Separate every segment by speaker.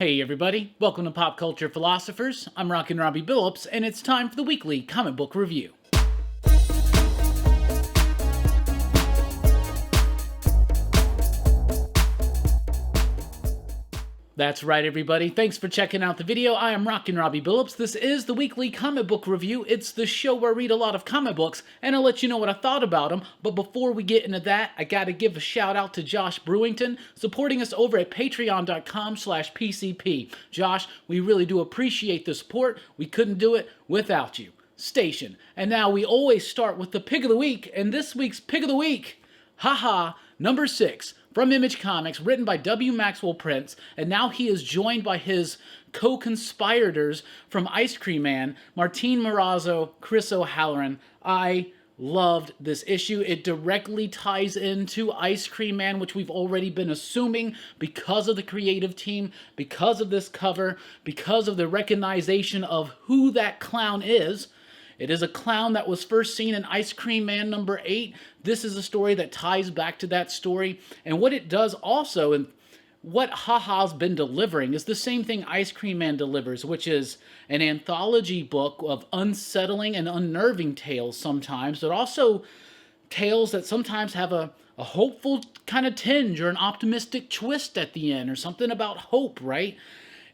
Speaker 1: Hey everybody, welcome to Pop Culture Philosophers. I'm Rockin' Robbie Billups, and it's time for the weekly comic book review. That's right, everybody. Thanks for checking out the video. I am Rockin' Robbie Billups. This is the weekly comic book review. It's the show where I read a lot of comic books, and I'll let you know what I thought about them. But before we get into that, I gotta give a shout out to Josh Brewington, supporting us over at patreon.com/PCP. Josh, we really do appreciate the support. We couldn't do it without you. Station. And now we always start with the pick of the week, and this week's pick of the week, haha, number 6. From Image Comics, written by W. Maxwell Prince, and now he is joined by his co-conspirators from Ice Cream Man, Martín Morazzo, Chris O'Halloran. I loved this issue. It directly ties into Ice Cream Man, which we've already been assuming because of the creative team, because of this cover, because of the recognition of who that clown is. It is a clown that was first seen in Ice Cream Man number 8. This is a story that ties back to that story. And what it does also, and what HaHa's been delivering, is the same thing Ice Cream Man delivers, which is an anthology book of unsettling and unnerving tales sometimes, but also tales that sometimes have a hopeful kind of tinge or an optimistic twist at the end or something about hope, right?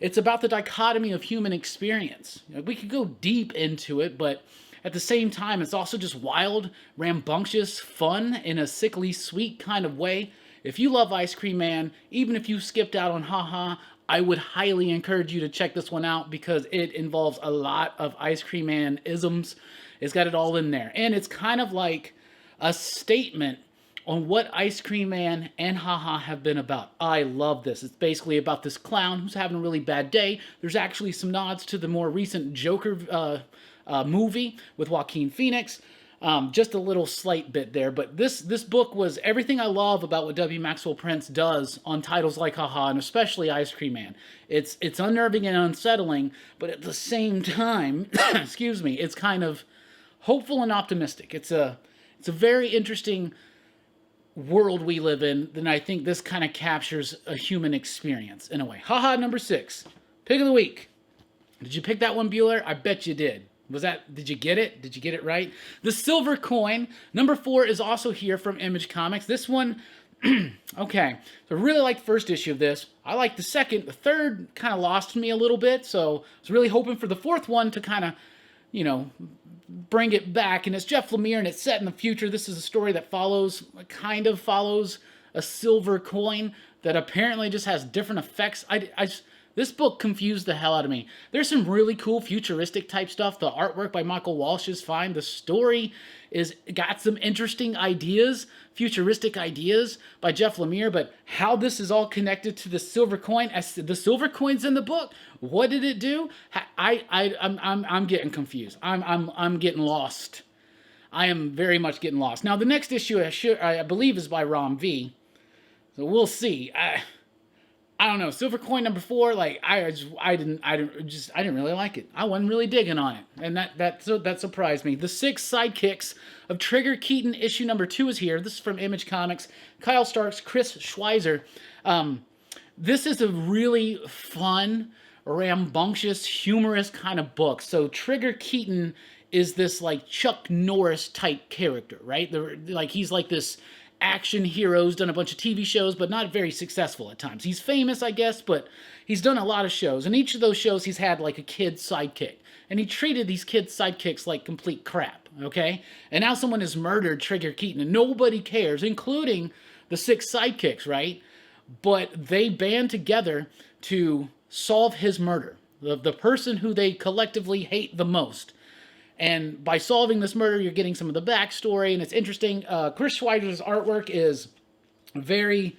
Speaker 1: It's about the dichotomy of human experience. We could go deep into it, but at the same time, it's also just wild, rambunctious, fun in a sickly sweet kind of way. If you love Ice Cream Man, even if you skipped out on HaHa, I would highly encourage you to check this one out because it involves a lot of Ice Cream Man isms. It's got it all in there. And it's kind of like a statement on what Ice Cream Man and HaHa have been about. I love this. It's basically about this clown who's having a really bad day. There's actually some nods to the more recent Joker movie with Joaquin Phoenix. Just a little slight bit there, but this book was everything I love about what W. Maxwell Prince does on titles like HaHa and especially Ice Cream Man. It's unnerving and unsettling, but at the same time, excuse me, it's kind of hopeful and optimistic. It's a very interesting world we live in, then I think this kind of captures a human experience in a way. HaHa number 6. Pick of the week. Did you pick that one, Bueller? I bet you did. Did you get it? Did you get it right? The Silver Coin. Number 4 is also here from Image Comics. This one, okay. So I really like the first issue of this. I like the second. The third kind of lost me a little bit, so I was really hoping for the fourth one to kind of, bring it back. And it's Jeff Lemire, and it's set in the future. This is a story that kind of follows a silver coin that apparently just has different effects. This book confused the hell out of me. There's some really cool futuristic type stuff. The artwork by Michael Walsh is fine. The story got some interesting ideas, futuristic ideas by Jeff Lemire, but how this is all connected to the silver coin, as the silver coin's in the book, what did it do? I'm getting confused. I'm getting lost. I am very much getting lost. Now the next issue I believe is by Rom V. So we'll see. I don't know. Silver Coin number 4, I didn't really like it. I wasn't really digging on it, and that surprised me. The 6 Sidekicks of Trigger Keaton issue number 2 is here. This is from Image Comics. Kyle Starks, Chris Schweizer. This is a really fun, rambunctious, humorous kind of book. So Trigger Keaton is this Chuck Norris type character, right? He's like this action heroes, done a bunch of TV shows, but not very successful at times. He's famous, I guess, but he's done a lot of shows. And each of those shows, he's had a kid sidekick. And he treated these kid sidekicks like complete crap, okay? And now someone has murdered Trigger Keaton, and nobody cares, including the 6 sidekicks, right? But they band together to solve his murder. The person who they collectively hate the most. And by solving this murder, you're getting some of the backstory, and it's interesting. Chris Schweider's artwork is very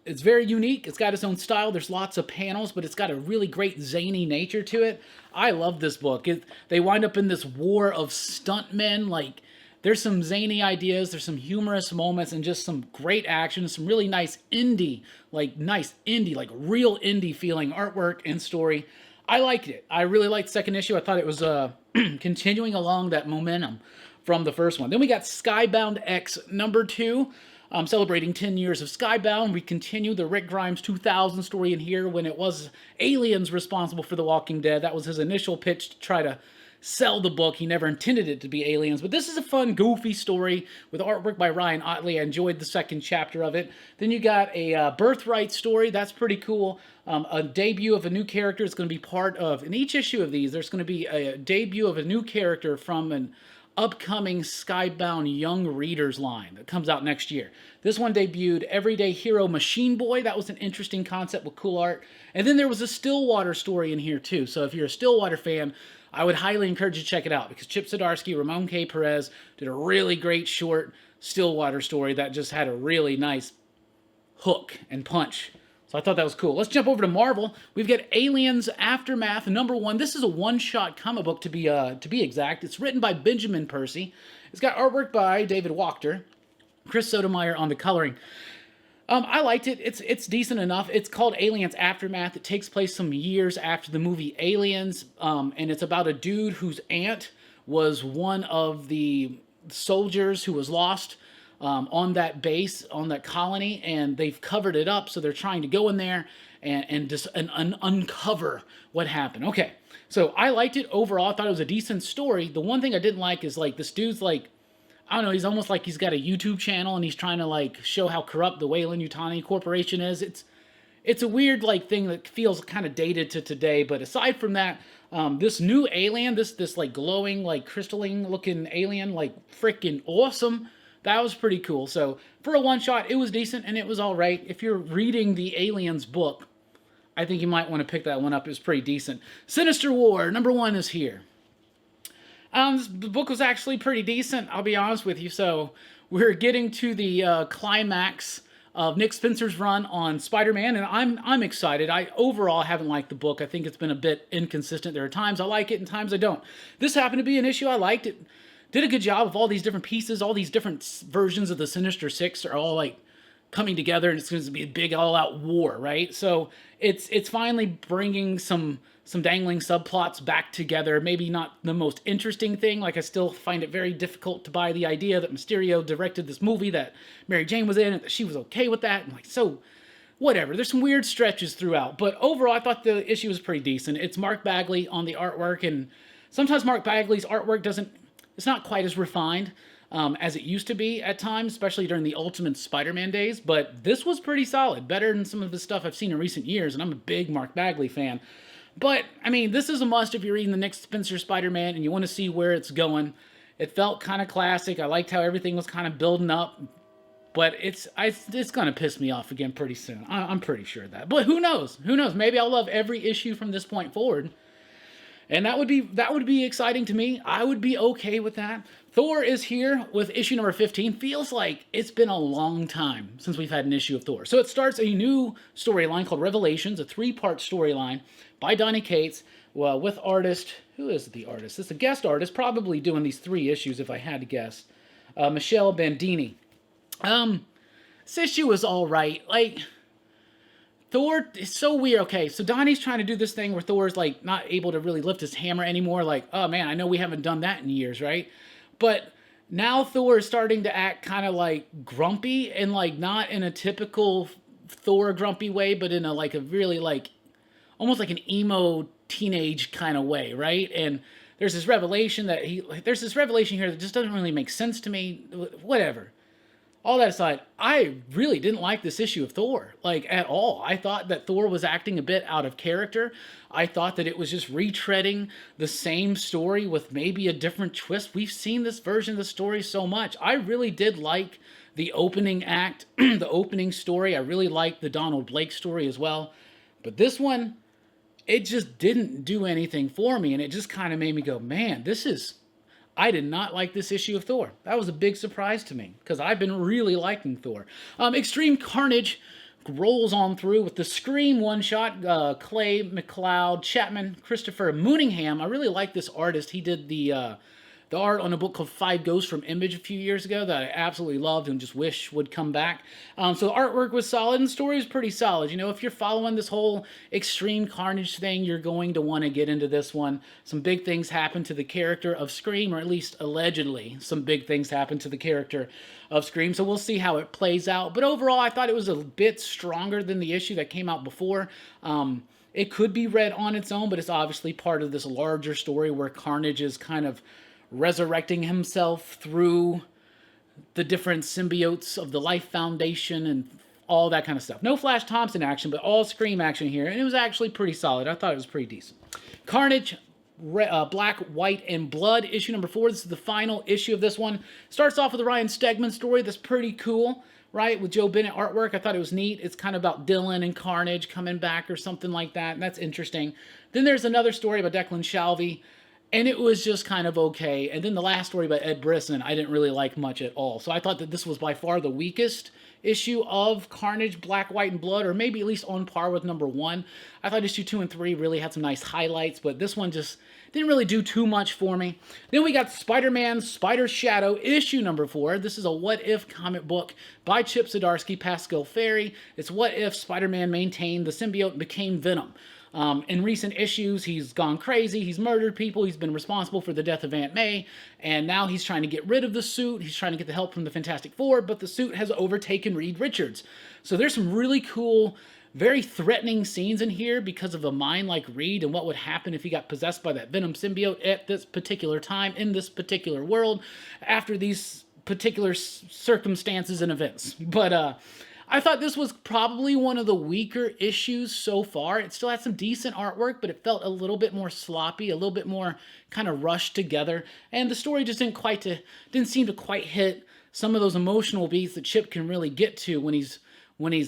Speaker 1: unique. It's got its own style. There's lots of panels, but it's got a really great zany nature to it. I love this book. They wind up in this war of stuntmen. There's some zany ideas, there's some humorous moments, and just some great action, some really nice indie, real indie feeling artwork and story. I liked it. I really liked the second issue. I thought it was continuing along that momentum from the first one. Then we got Skybound X number 2. Celebrating 10 years of Skybound, we continue the Rick Grimes 2000 story in here when it was aliens responsible for The Walking Dead. That was his initial pitch to try to sell the book. He never intended it to be aliens, but this is a fun, goofy story with artwork by Ryan Ottley. I enjoyed the second chapter of it. Then you got a Birthright story. That's pretty cool. A debut of a new character is going to be part of, in each issue of these, there's going to be a debut of a new character from an upcoming Skybound Young Readers line that comes out next year. This one debuted Everyday Hero Machine Boy. That was an interesting concept with cool art. And then there was a Stillwater story in here too. So if you're a Stillwater fan, I would highly encourage you to check it out because Chip Zdarsky, Ramon K. Perez did a really great short Stillwater story that just had a really nice hook and punch. So I thought that was cool. Let's jump over to Marvel. We've got Aliens Aftermath #1. This is a one-shot comic book to be exact. It's written by Benjamin Percy. It's got artwork by David Wachter, Chris Sotomayor on the coloring. I liked it. It's decent enough. It's called Aliens Aftermath. It takes place some years after the movie Aliens, and it's about a dude whose aunt was one of the soldiers who was lost on that base, on that colony, and they've covered it up, so they're trying to go in there and uncover what happened. Okay, so I liked it overall. I thought it was a decent story. The one thing I didn't like is, like, this dude's, like, I don't know, he's almost like he's got a YouTube channel, and he's trying to, like, show how corrupt the Weyland-Yutani Corporation is. It's a weird, like, thing that feels kind of dated to today, but aside from that, this new alien, this like, glowing, like, crystalline-looking alien, like, freaking awesome. That was pretty cool. So for a one-shot, it was decent, and it was all right. If you're reading the Aliens book, I think you might want to pick that one up. It was pretty decent. Sinister War, #1 is here. The book was actually pretty decent, I'll be honest with you. So we're getting to the climax of Nick Spencer's run on SpiderMan, and I'm excited. I overall haven't liked the book. I think it's been a bit inconsistent. There are times I like it and times I don't. This happened to be an issue I liked. It did a good job of all these different pieces, all these different versions of the Sinister Six are all, like, coming together, and it's going to be a big all-out war, right? So it's finally bringing some dangling subplots back together. Maybe not the most interesting thing. Like, I still find it very difficult to buy the idea that Mysterio directed this movie that Mary Jane was in and that she was okay with that. And, like, so whatever. There's some weird stretches throughout, but overall, I thought the issue was pretty decent. It's Mark Bagley on the artwork, and sometimes Mark Bagley's artwork it's not quite as refined as it used to be at times, especially during the Ultimate Spider-Man days, but this was pretty solid, better than some of the stuff I've seen in recent years, and I'm a big Mark Bagley fan. But, I mean, this is a must if you're reading the Nick Spencer Spider-Man and you want to see where it's going. It felt kind of classic. I liked how everything was kind of building up, but it's going to piss me off again pretty soon. I'm pretty sure of that. But who knows? Who knows? Maybe I'll love every issue from this point forward. And that would be exciting to me. I would be okay with that. Thor is here with issue number 15. Feels like it's been a long time since we've had an issue of Thor. So it starts a new storyline called Revelations, a 3-part storyline by Donny Cates, with artist, who is the artist? It's a guest artist, probably doing these 3 issues if I had to guess. Michelle Bandini. This issue is all right. Like, Thor is so weird. Okay, so Donnie's trying to do this thing where Thor's, like, not able to really lift his hammer anymore. Like, oh man, I know we haven't done that in years, right? But now Thor is starting to act kind of, like, grumpy, and, like, not in a typical Thor grumpy way, but in a, like, a really, like, almost like an emo teenage kind of way, right? And there's this revelation here that just doesn't really make sense to me. Whatever. All that aside, I really didn't like this issue of Thor, like, at all. I thought that Thor was acting a bit out of character. I thought that it was just retreading the same story with maybe a different twist. We've seen this version of the story so much. I really did like the opening act, the opening story. I really liked the Donald Blake story as well. But this one, it just didn't do anything for me, and it just kind of made me go, man, I did not like this issue of Thor. That was a big surprise to me, because I've been really liking Thor. Extreme Carnage rolls on through with the Scream one-shot. Clay McLeod, Chapman, Christopher Mooningham. I really like this artist. He did the the art on a book called Five Ghosts from Image a few years ago that I absolutely loved and just wish would come back. So the artwork was solid and the story was pretty solid. You know, if you're following this whole extreme Carnage thing, you're going to want to get into this one. Some big things happen to the character of Scream, or at least allegedly some big things happen to the character of Scream. So we'll see how it plays out. But overall, I thought it was a bit stronger than the issue that came out before. It could be read on its own, but it's obviously part of this larger story where Carnage is kind of resurrecting himself through the different symbiotes of the Life Foundation and all that kind of stuff. No Flash Thompson action, but all Scream action here, and it was actually pretty solid. I thought it was pretty decent. Carnage, Black, White, and Blood, issue number 4. This is the final issue of this one. Starts off with a Ryan Stegman story that's pretty cool, right, with Joe Bennett artwork. I thought it was neat. It's kind of about Dylan and Carnage coming back or something like that, and that's interesting. Then there's another story about Declan Shalvey, and it was just kind of okay. And then the last story by Ed Brisson, I didn't really like much at all. So I thought that this was by far the weakest issue of Carnage, Black, White, and Blood, or maybe at least on par with number 1. I thought issue 2 and 3 really had some nice highlights, but this one just didn't really do too much for me. Then we got Spider-Man, Spider Shadow, issue number 4. This is a what-if comic book by Chip Zdarsky, Pascal Ferry. It's what if Spider-Man maintained the symbiote and became Venom. In recent issues, he's gone crazy, he's murdered people, he's been responsible for the death of Aunt May, and now he's trying to get rid of the suit, he's trying to get the help from the Fantastic Four, but the suit has overtaken Reed Richards. So there's some really cool, very threatening scenes in here because of a mind like Reed and what would happen if he got possessed by that Venom symbiote at this particular time, in this particular world, after these particular circumstances and events. But, I thought this was probably one of the weaker issues so far. It still had some decent artwork, but it felt a little bit more sloppy, a little bit more kind of rushed together. And the story just didn't seem to quite hit some of those emotional beats that Chip can really get to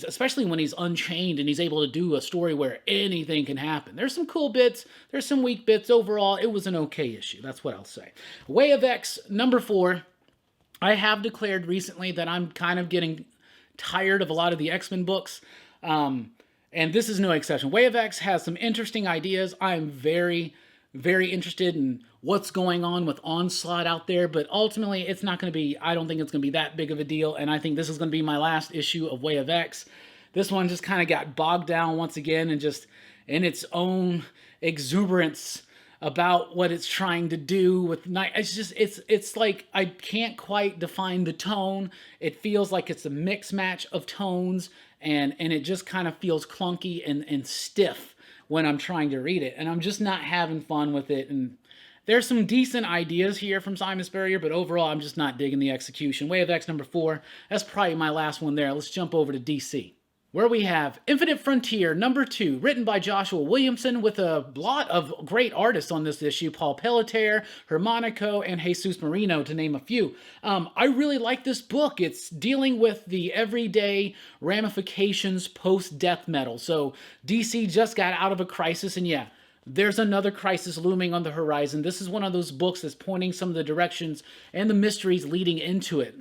Speaker 1: especially when he's unchained and he's able to do a story where anything can happen. There's some cool bits, there's some weak bits. Overall, it was an okay issue. That's what I'll say. Way of X, number 4. I have declared recently that I'm kind of getting tired of a lot of the X-Men books, and this is no exception. Way of X has some interesting ideas. I'm very, very interested in what's going on with Onslaught out there, but ultimately it's not going to be, I don't think it's going to be that big of a deal, and I think this is going to be my last issue of Way of X. This one just kind of got bogged down once again and just in its own exuberance about what it's trying to do with night. It's like I can't quite define the tone. It feels like it's a mix match of tones, and it just kind of feels clunky and stiff when I'm trying to read it, and I'm just not having fun with it. And there's some decent ideas here from Simon Spurrier, but overall I'm just not digging the execution. Way of X number 4. That's probably my last one there. Let's jump over to DC, where we have Infinite Frontier, number 2, written by Joshua Williamson, with a lot of great artists on this issue. Paul Pelletier, Hermonico, and Jesus Marino, to name a few. I really like this book. It's dealing with the everyday ramifications post-death metal. So DC just got out of a crisis, and yeah, there's another crisis looming on the horizon. This is one of those books that's pointing some of the directions and the mysteries leading into it.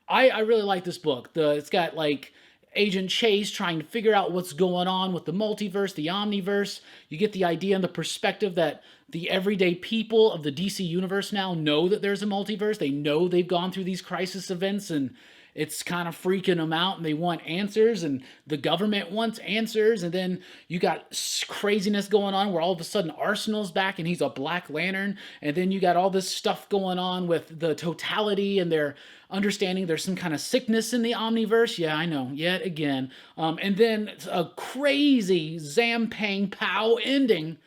Speaker 1: I really like this book. It's got, like, Agent Chase trying to figure out what's going on with the multiverse, the omniverse. You get the idea and the perspective that the everyday people of the DC universe now know that there's a multiverse. They know they've gone through these crisis events, and it's kind of freaking them out, and they want answers, and the government wants answers. And then you got craziness going on where all of a sudden Arsenal's back and he's a Black Lantern. And then you got all this stuff going on with the totality, and they're understanding there's some kind of sickness in the omniverse. Yeah, I know, yet again. And then a crazy Zam-Pang-Pow ending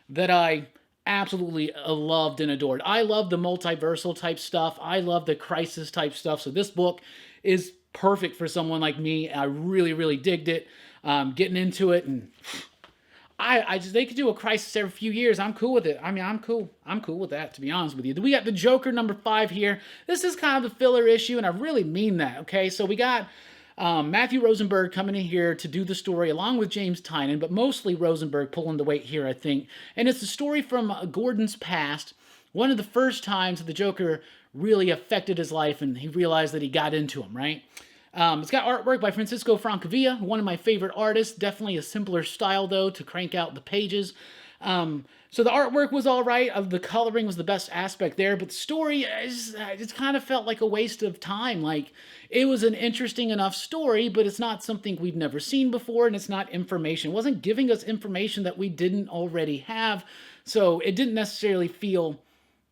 Speaker 1: that I absolutely loved and adored. I love the multiversal type stuff. I love the crisis type stuff. So this book is perfect for someone like me. I really, really digged it. Getting into it, and they could do a crisis every few years. I'm cool with it. I mean, I'm cool with that, to be honest with you. We got the Joker number 5 here. This is kind of the filler issue, and I really mean that, okay? So we got Matthew Rosenberg coming in here to do the story along with James Tynion, but mostly Rosenberg pulling the weight here, I think. And it's a story from Gordon's past, one of the first times that the Joker really affected his life and he realized that he got into him, right? It's got artwork by Francisco Francavilla, one of my favorite artists. Definitely a simpler style, though, to crank out the pages. So the artwork was all right. The coloring was the best aspect there, but the story it kind of felt like a waste of time. Like, it was an interesting enough story, but it's not something we've never seen before, and it's not information. It wasn't giving us information that we didn't already have, so it didn't necessarily feel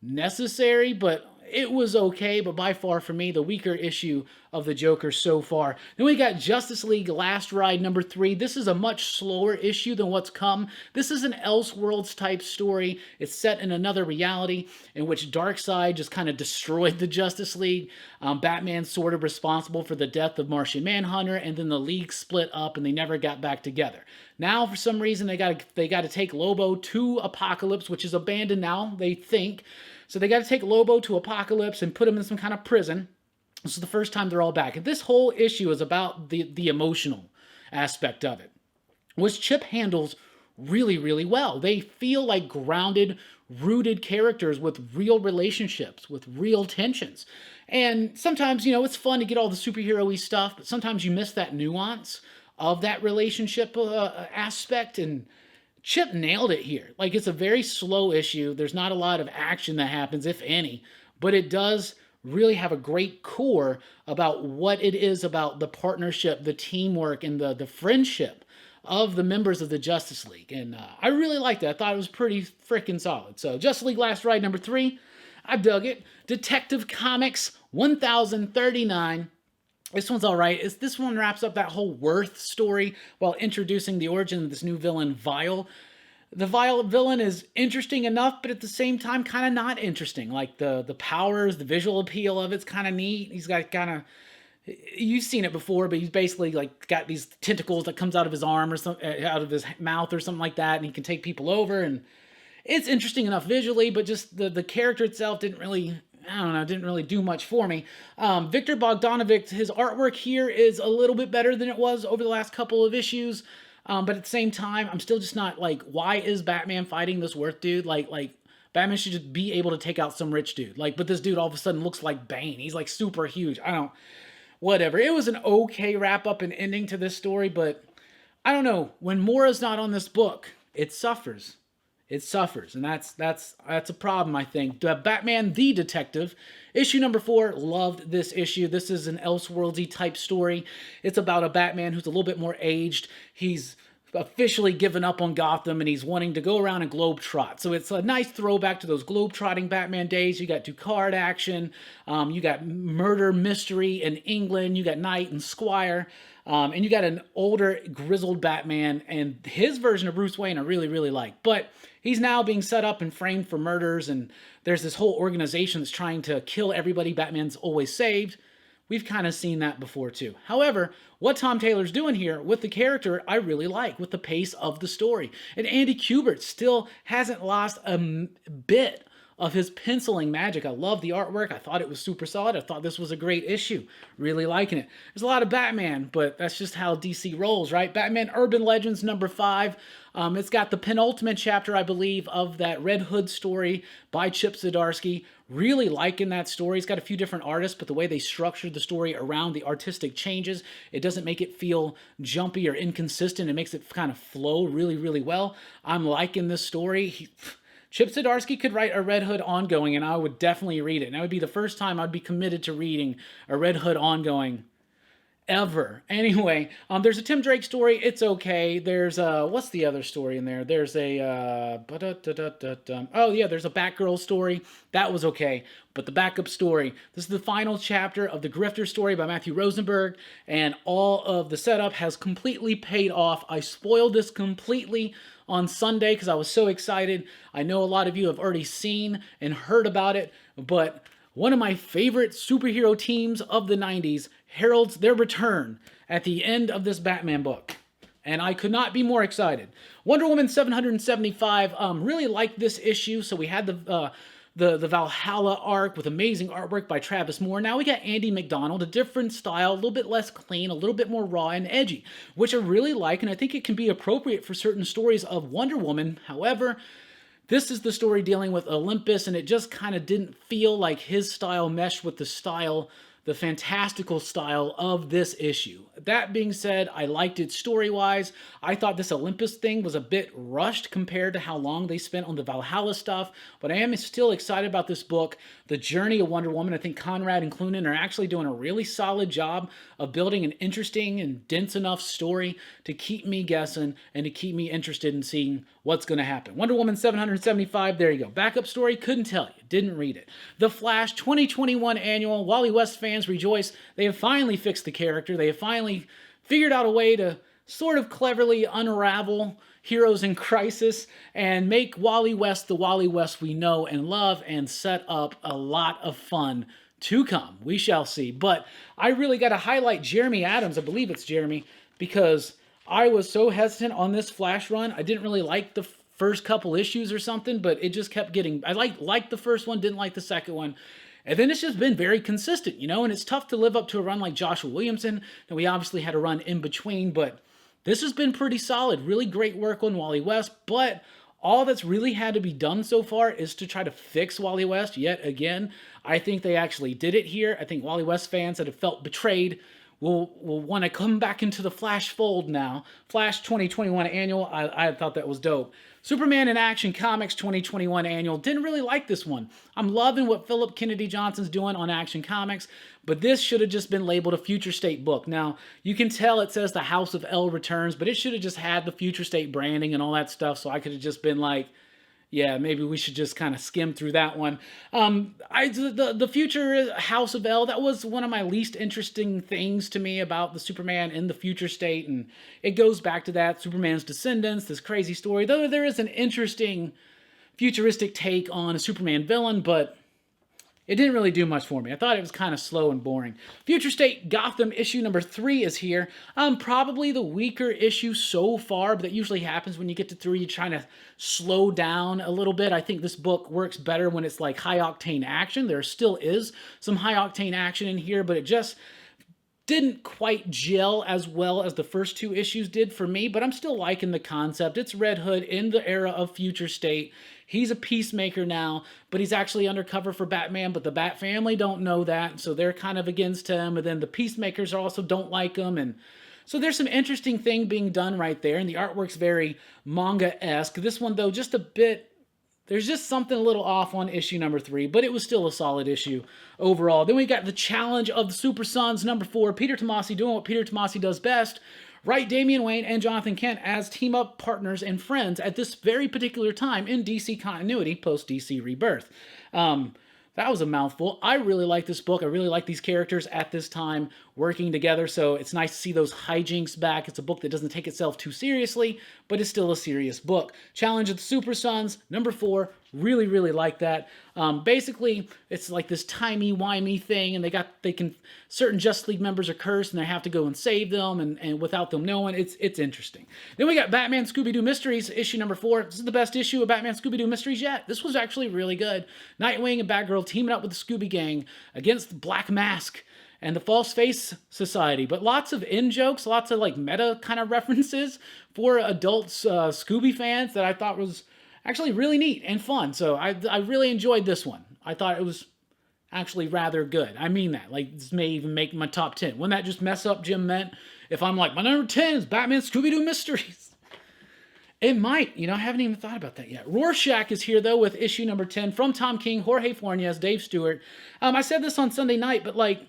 Speaker 1: necessary, but it was okay. But by far, for me, the weaker issue of the Joker so far. Then we got Justice League Last Ride number 3. This is a much slower issue than what's come. This is an Elseworlds type story. It's set in another reality in which Darkseid just kind of destroyed the Justice League. Batman's sort of responsible for the death of Martian Manhunter, and then the League split up and they never got back together. Now, for some reason, they got to take Lobo to Apokolips, which is abandoned now, they think. So they got to take Lobo to Apokolips and put him in some kind of prison. This is the first time they're all back. And this whole issue is about the emotional aspect of it, which Chip handles really, really well. They feel like grounded, rooted characters with real relationships, with real tensions. And sometimes, it's fun to get all the superhero-y stuff, but sometimes you miss that nuance of that relationship aspect, and Chip nailed it here. Like, it's a very slow issue. There's not a lot of action that happens, if any, but it does really have a great core about what it is about the partnership, the teamwork, and the friendship of the members of the Justice League. And I really liked it. I thought it was pretty freaking solid. So Justice League Last Ride number 3, I dug it. Detective Comics 1039. This one's all right. This one wraps up that whole Worth story while introducing the origin of this new villain, Vile. The Vile villain is interesting enough, but at the same time, kind of not interesting. Like, the powers, the visual appeal of it's kind of neat. He's got kind of... You've seen it before, but he's basically, like, got these tentacles that comes out of his arm or out of his mouth or something like that, and he can take people over, and it's interesting enough visually, but just the character itself didn't really... I don't know, didn't really do much for me. Victor Bogdanovic, his artwork here is a little bit better than it was over the last couple of issues. But at the same time, I'm still just not, like, why is Batman fighting this Worth dude? Like Batman should just be able to take out some rich dude. Like, but this dude all of a sudden looks like Bane. He's, like, super huge. Whatever. It was an okay wrap-up and ending to this story, but I don't know. When Mora's not on this book, it suffers. It suffers, and that's a problem, I think. Batman the Detective, issue number 4, loved this issue. This is an Elseworldsy type story. It's about a Batman who's a little bit more aged. He's officially given up on Gotham, and he's wanting to go around and globetrot. So it's a nice throwback to those globetrotting Batman days. You got Ducard action, you got murder mystery in England, you got Knight and Squire, and you got an older, grizzled Batman, and his version of Bruce Wayne I really, really like. But he's now being set up and framed for murders, and there's this whole organization that's trying to kill everybody Batman's always saved. We've kind of seen that before, too. However, what Tom Taylor's doing here with the character, I really like, with the pace of the story. And Andy Kubert still hasn't lost a bit of his penciling magic. I love the artwork. I thought it was super solid. I thought this was a great issue. Really liking it. There's a lot of Batman, but that's just how DC rolls, right? Batman Urban Legends number 5. It's got the penultimate chapter, I believe, of that Red Hood story by Chip Zdarsky. Really liking that story. It's got a few different artists, but the way they structured the story around the artistic changes, it doesn't make it feel jumpy or inconsistent. It makes it kind of flow really, really well. I'm liking this story. Chip Zdarsky could write a Red Hood ongoing, and I would definitely read it. And that would be the first time I'd be committed to reading a Red Hood ongoing ever. Anyway, there's a Tim Drake story. It's okay. There's what's the other story in there? There's a oh yeah, there's a Batgirl story. That was okay. But the backup story, this is the final chapter of the Grifter story by Matthew Rosenberg, and all of the setup has completely paid off. I spoiled this completely on Sunday because I was so excited. I know a lot of you have already seen and heard about it, but one of my favorite superhero teams of the 90s heralds their return at the end of this Batman book, and I could not be more excited. Wonder Woman 775, really liked this issue. So we had the Valhalla arc with amazing artwork by Travis Moore. Now we got Andy McDonald, a different style, a little bit less clean, a little bit more raw and edgy, which I really like, and I think it can be appropriate for certain stories of Wonder Woman. However, this is the story dealing with Olympus, and it just kind of didn't feel like his style meshed with the style the fantastical style of this issue. That being said, I liked it story-wise. I thought this Olympus thing was a bit rushed compared to how long they spent on the Valhalla stuff, but I am still excited about this book. The journey of Wonder Woman, I think Conrad and Clunan are actually doing a really solid job of building an interesting and dense enough story to keep me guessing and to keep me interested in seeing what's going to happen. Wonder Woman 775, there you go. Backup story, couldn't tell you, didn't read it. The Flash 2021 annual, Wally West fans rejoice. They have finally fixed the character. They have finally figured out a way to sort of cleverly unravel Heroes in Crisis and make Wally West the Wally West we know and love and set up a lot of fun to come. We shall see. But I really got to highlight Jeremy Adams, I believe it's Jeremy, because I was so hesitant on this Flash run. I didn't really like the first couple issues or something, but it just kept getting... I liked the first one, didn't like the second one. And then it's just been very consistent, you know, and it's tough to live up to a run like Joshua Williamson, and we obviously had a run in between, but this has been pretty solid. Really great work on Wally West, but all that's really had to be done so far is to try to fix Wally West yet again. I think they actually did it here. I think Wally West fans that have felt betrayed will want to come back into the Flash fold now. Flash 2021 annual, I thought that was dope. Superman in Action Comics 2021 annual, didn't really like this one. I'm loving what Philip Kennedy Johnson's doing on Action Comics, but this should have just been labeled a Future State book. Now, you can tell it says the House of L returns, but it should have just had the Future State branding and all that stuff, so I could have just been like, yeah, maybe we should just kind of skim through that one. The future House of L, that was one of my least interesting things to me about the Superman in the future state, and it goes back to that, Superman's descendants, this crazy story, though there is an interesting futuristic take on a Superman villain, but it didn't really do much for me. I thought it was kind of slow and boring. Future State Gotham issue number 3 is here. Probably the weaker issue so far, but that usually happens when you get to 3. You're trying to slow down a little bit. I think this book works better when it's like high-octane action. There still is some high-octane action in here, but it just didn't quite gel as well as the first 2 issues did for me, but I'm still liking the concept. It's Red Hood in the era of Future State. He's a peacemaker now, but he's actually undercover for Batman, but the Bat family don't know that, so they're kind of against him, and then the Peacemakers also don't like him, and so there's some interesting thing being done right there, and the artwork's very manga-esque. This one, though, just a bit... There's just something a little off on issue number 3, but it was still a solid issue overall. Then we got the Challenge of the Super Sons, number 4. Peter Tomasi doing what Peter Tomasi does best. Write Damian Wayne and Jonathan Kent as team-up partners and friends at this very particular time in DC continuity, post-DC Rebirth. That was a mouthful. I really like this book. I really like these characters at this time working together, so it's nice to see those hijinks back. It's a book that doesn't take itself too seriously, but it's still a serious book. Challenge of the Super Sons, number 4. Really, really like that. Basically, it's like this timey-wimey thing, and certain Justice League members are cursed, and they have to go and save them, and without them knowing, it's interesting. Then we got Batman ScoobyDoo Mysteries, issue number 4. This is the best issue of Batman ScoobyDoo Mysteries yet. This was actually really good. Nightwing and Batgirl teaming up with the Scooby Gang against the Black Mask and the False Face Society, but lots of in-jokes, lots of like meta kind of references for adults, Scooby fans that I thought was actually really neat and fun. So I really enjoyed this one. I thought it was actually rather good. I mean that. Like, this may even make my top 10. Wouldn't that just mess up Jim Ment if I'm like, my number 10 is Batman Scooby-Doo Mysteries? It might. You know, I haven't even thought about that yet. Rorschach is here, though, with issue number 10 from Tom King, Jorge Fornes, Dave Stewart. I said this on Sunday night, but, like,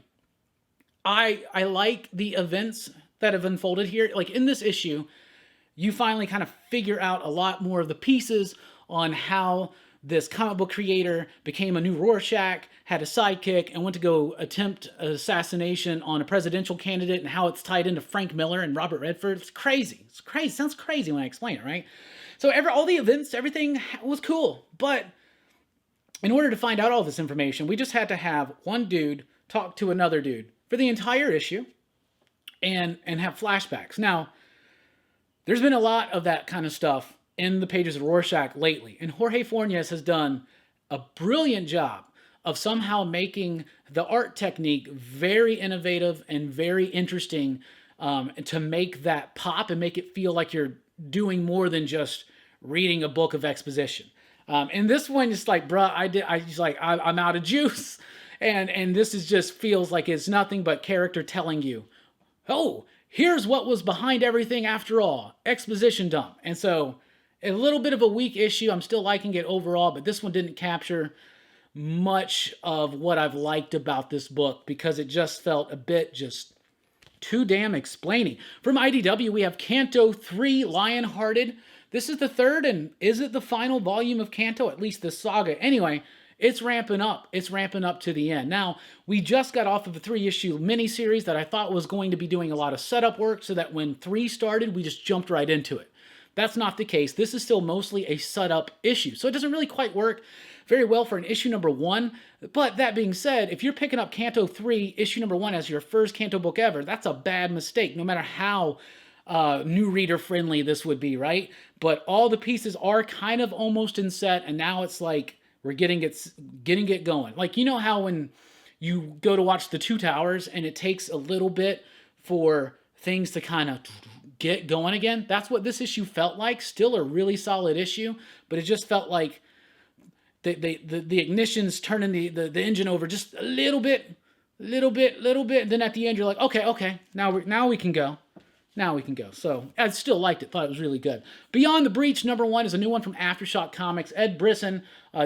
Speaker 1: I like the events that have unfolded here. Like, in this issue, you finally kind of figure out a lot more of the pieces on how this comic book creator became a new Rorschach, had a sidekick, and went to go attempt assassination on a presidential candidate, and how it's tied into Frank Miller and Robert Redford. It's crazy. It's crazy. It sounds crazy when I explain it, right? So all the events, everything was cool. But in order to find out all this information, we just had to have one dude talk to another dude for the entire issue and have flashbacks. Now, there's been a lot of that kind of stuff in the pages of Rorschach lately, and Jorge Fornes has done a brilliant job of somehow making the art technique very innovative and very interesting, to make that pop and make it feel like you're doing more than just reading a book of exposition. And this one is like, bruh, I'm out of juice. And this is just feels like it's nothing but character telling you, oh, here's what was behind everything after all. Exposition dump. And so a little bit of a weak issue. I'm still liking it overall, but this one didn't capture much of what I've liked about this book because it just felt a bit just too damn explaining. From IDW, we have Canto 3, Lionhearted. This is the third, and is it the final volume of Kanto? At least the saga. Anyway, it's ramping up. It's ramping up to the end. Now, we just got off of a 3-issue miniseries that I thought was going to be doing a lot of setup work so that when 3 started, we just jumped right into it. That's not the case. This is still mostly a setup issue, so it doesn't really quite work very well for an issue number 1. But that being said, if you're picking up Canto 3, issue number 1 as your first Kanto book ever, that's a bad mistake, no matter how new reader friendly this would be, right? But all the pieces are kind of almost in set, and now it's like we're getting it going. Like, you know how when you go to watch The Two Towers and it takes a little bit for things to kind of get going again? That's what this issue felt like. Still a really solid issue, but it just felt like the ignition's turning the engine over just a little bit. And then at the end, you're like, okay, now we can go. Now we can go. So I still liked it. Thought it was really good. Beyond the Breach, number 1 is a new one from Aftershock Comics. Ed Brisson,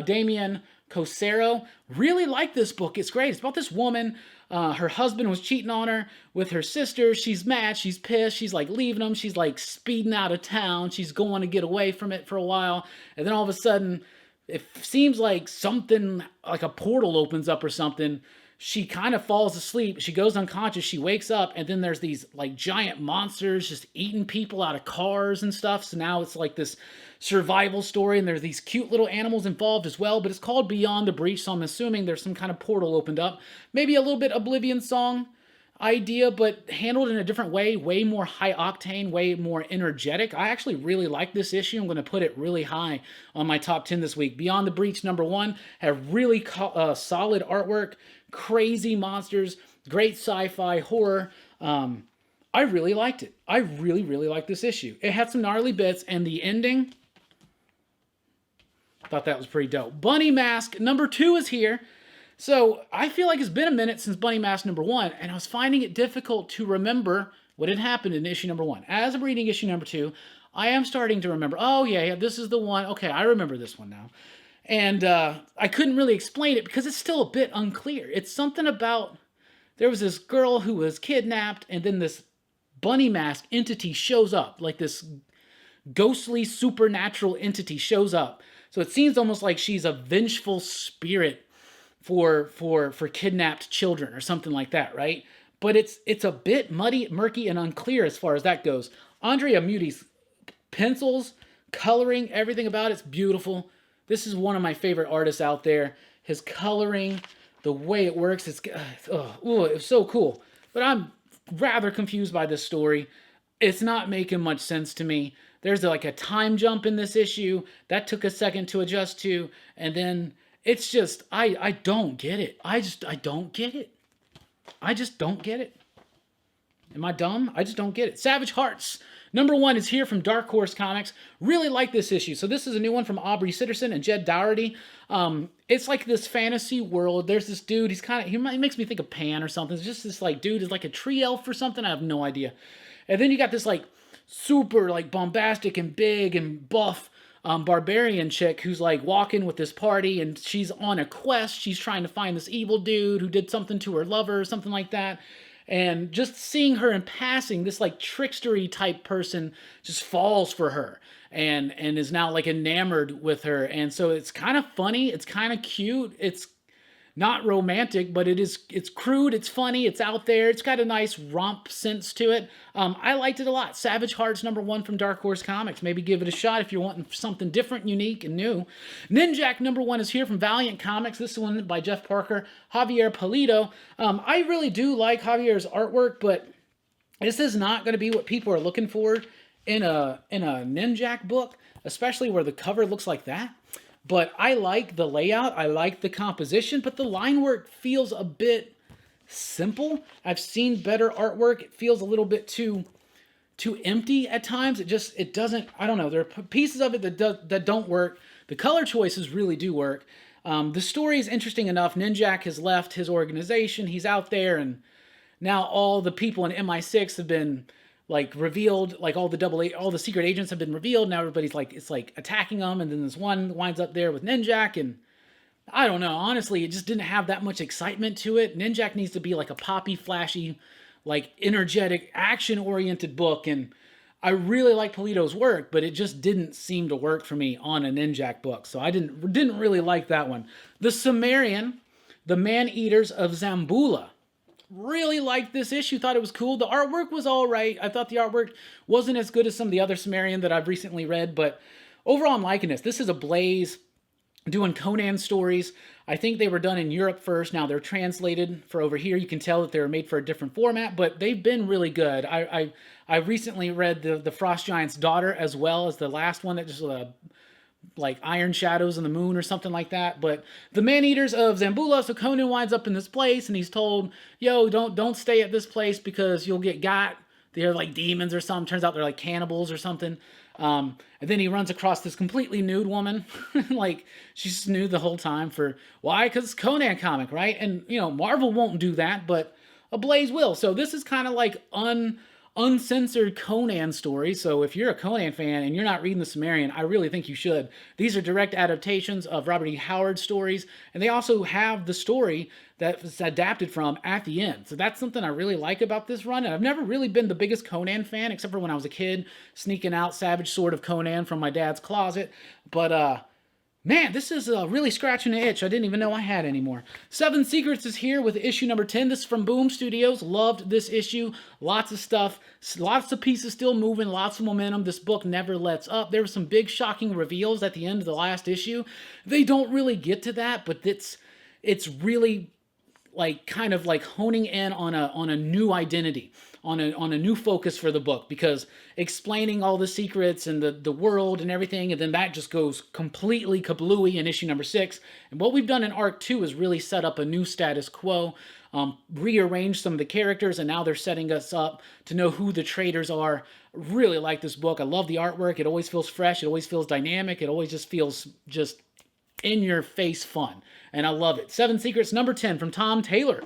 Speaker 1: Damian Cosero. Really like this book. It's great. It's about this woman. Her husband was cheating on her with her sister. She's mad. She's pissed. She's like leaving him. She's like speeding out of town. She's going to get away from it for a while. And then all of a sudden, it seems like something, like a portal opens up or something. She kind of falls asleep. She goes unconscious. She wakes up, and then there's these like giant monsters just eating people out of cars and stuff. So now it's like this survival story, and there's these cute little animals involved as well. But it's called Beyond the Breach, so I'm assuming there's some kind of portal opened up. Maybe a little bit Oblivion Song idea, but handled in a different way more high octane, way more energetic. I actually really like this issue. I'm going to put it really high on my top 10 this week. Beyond the Breach, number 1, have really solid artwork, crazy monsters, great sci-fi horror. I really liked it. I really liked this issue. It had some gnarly bits, and the ending, I thought that was pretty dope. Bunny Mask number 2 is here. So I feel like it's been a minute since Bunny Mask number 1, and I was finding it difficult to remember what had happened in issue number 1. As I'm reading issue number 2, I am starting to remember, oh yeah, this is the one. Okay, I remember this one now. And I couldn't really explain it because it's still a bit unclear. It's something about, there was this girl who was kidnapped, and then this bunny mask entity shows up, like this ghostly supernatural entity shows up. So it seems almost like she's a vengeful spirit for kidnapped children or something like that, right? But it's a bit muddy, murky, and unclear as far as that goes. Andrea Muti's pencils, coloring, everything about it's beautiful. This is one of my favorite artists out there. His coloring, the way it works, it's so cool. But I'm rather confused by this story. It's not making much sense to me. There's like a time jump in this issue that took a second to adjust to, and then it's just, I don't get it. I don't get it. I just don't get it. Am I dumb? I just don't get it. Savage Hearts. Number 1 is here from Dark Horse Comics. Really like this issue. So this is a new one from Aubrey Sitterson and Jed Dougherty. It's like this fantasy world. There's this dude. He makes me think of Pan or something. It's just this like dude is like a tree elf or something. I have no idea. And then you got this like super like bombastic and big and buff barbarian chick who's like walking with this party, and she's on a quest. She's trying to find this evil dude who did something to her lover or something like that. And just seeing her in passing, this like trickstery type person just falls for her and is now like enamored with her. And so it's kind of funny. It's kind of cute. It's not romantic, but it's crude, it's funny, it's out there, it's got a nice romp sense to it. I liked it a lot. Savage Hearts number 1 from Dark Horse Comics. Maybe give it a shot if you're wanting something different, unique, and new. Ninjak number 1 is here from Valiant Comics. This one by Jeff Parker, Javier Pulido. I really do like Javier's artwork, but this is not going to be what people are looking for in a Ninjak book, especially where the cover looks like that. But I like the layout, I like the composition, but the line work feels a bit simple. I've seen better artwork. It feels a little bit too empty at times. It doesn't, I don't know, there are pieces of it that don't work. The color choices really do work. The story is interesting enough. Ninjak has left his organization. He's out there, and now all the people in MI6 have been like revealed, like all the secret agents have been revealed. Now everybody's like, it's like attacking them, and then this one winds up there with Ninjak, and I don't know. Honestly, it just didn't have that much excitement to it. Ninjak needs to be like a poppy, flashy, like energetic, action-oriented book, and I really like Polito's work, but it just didn't seem to work for me on a Ninjak book, so I didn't really like that one. The Sumerian, the Man-Eaters of Zambula. Really liked this issue, thought it was cool. The artwork was all right. I thought the artwork wasn't as good as some of the other Sumerian that I've recently read, but overall I'm liking this. This is a Blaze doing Conan stories. I think they were done in Europe first. Now they're translated for over here. You can tell that they were made for a different format, but they've been really good. I recently read the Frost Giant's Daughter as well as the last one that just like Iron Shadows in the Moon or something like that. But the Man-Eaters of Zambula, so Conan winds up in this place and he's told, yo, don't stay at this place because you'll get got. They're like demons or something. Turns out they're like cannibals or something. And then he runs across this completely nude woman. Like, she's nude the whole time why? Because it's Conan comic, right? And, Marvel won't do that, but Ablaze will. So this is kind of like uncensored Conan story. So if you're a Conan fan and you're not reading the Sumerian, I really think you should. These are direct adaptations of Robert E. Howard stories, and they also have the story that was adapted from at the end. So that's something I really like about this run. And I've never really been the biggest Conan fan, except for when I was a kid, sneaking out Savage Sword of Conan from my dad's closet. But, man, this is really scratching an itch I didn't even know I had anymore. Seven Secrets is here with issue number 10. This is from Boom Studios. Loved this issue. Lots of stuff. Lots of pieces still moving. Lots of momentum. This book never lets up. There were some big shocking reveals at the end of the last issue. They don't really get to that, but it's really like kind of like honing in on a new identity, on a new focus for the book, because explaining all the secrets and the world and everything, and then that just goes completely kablooey in issue number 6. And what we've done in arc 2 is really set up a new status quo, rearrange some of the characters, and now they're setting us up to know who the traitors are. Really like this book. I love the artwork. It always feels fresh. It always feels dynamic. It always just feels just in-your-face fun. And I love it. Seven Secrets, number 10, from Tom Taylor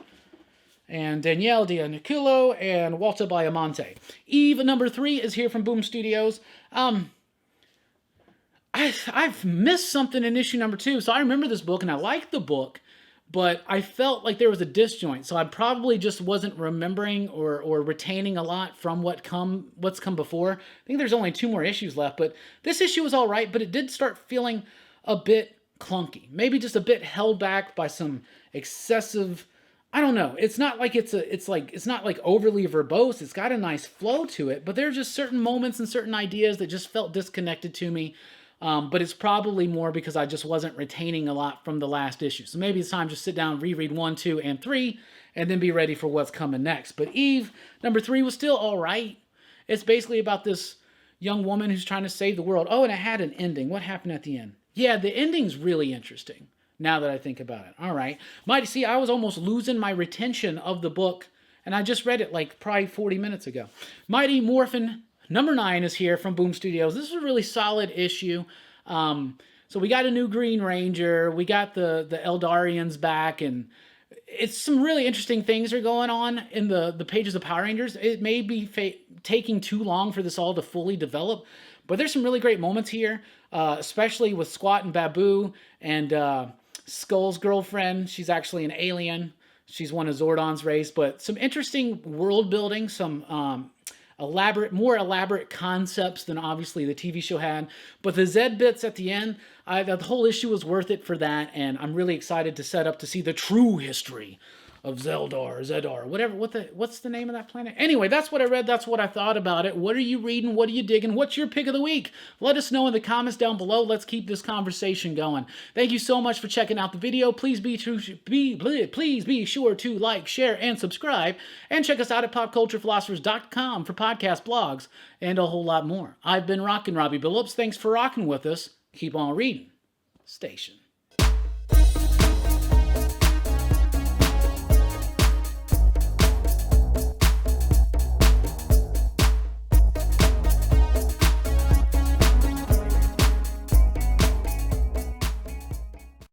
Speaker 1: and Danielle Dianiculo and Walter Baiamonte. Eve, number 3, is here from Boom Studios. I've missed something in issue number 2, so I remember this book, and I liked the book, but I felt like there was a disjoint, so I probably just wasn't remembering or retaining a lot from what's come before. I think there's only 2 more issues left, but this issue was all right, but it did start feeling a bit clunky, maybe just a bit held back by some excessive, I don't know. It's not like it's not like overly verbose. It's got a nice flow to it, but there are just certain moments and certain ideas that just felt disconnected to me. But it's probably more because I just wasn't retaining a lot from the last issue. So maybe it's time to sit down, reread 1, 2, and 3, and then be ready for what's coming next. But Eve, number 3, was still all right. It's basically about this young woman who's trying to save the world. Oh, and it had an ending. What happened at the end? Yeah, the ending's really interesting, now that I think about it. All right. Mighty, see, I was almost losing my retention of the book, and I just read it like probably 40 minutes ago. Mighty Morphin, number 9, is here from Boom Studios. This is a really solid issue. So we got a new Green Ranger. We got the Eldarians back, and it's some really interesting things are going on in the pages of Power Rangers. It may be taking too long for this all to fully develop, but there's some really great moments here, especially with Squat and Babu and Skull's girlfriend. She's actually an alien. She's one of Zordon's race, but some interesting world building, some more elaborate concepts than obviously the TV show had. But the Zed bits at the end, the whole issue was worth it for that, and I'm really excited to set up to see the true history of Zedar, whatever. What's the name of that planet? Anyway, that's what I read. That's what I thought about it. What are you reading? What are you digging? What's your pick of the week? Let us know in the comments down below. Let's keep this conversation going. Thank you so much for checking out the video. Please be sure to like, share, and subscribe. And check us out at popculturephilosophers.com for podcast blogs and a whole lot more. I've been Rockin' Robbie Billups. Thanks for rocking with us. Keep on reading. Station.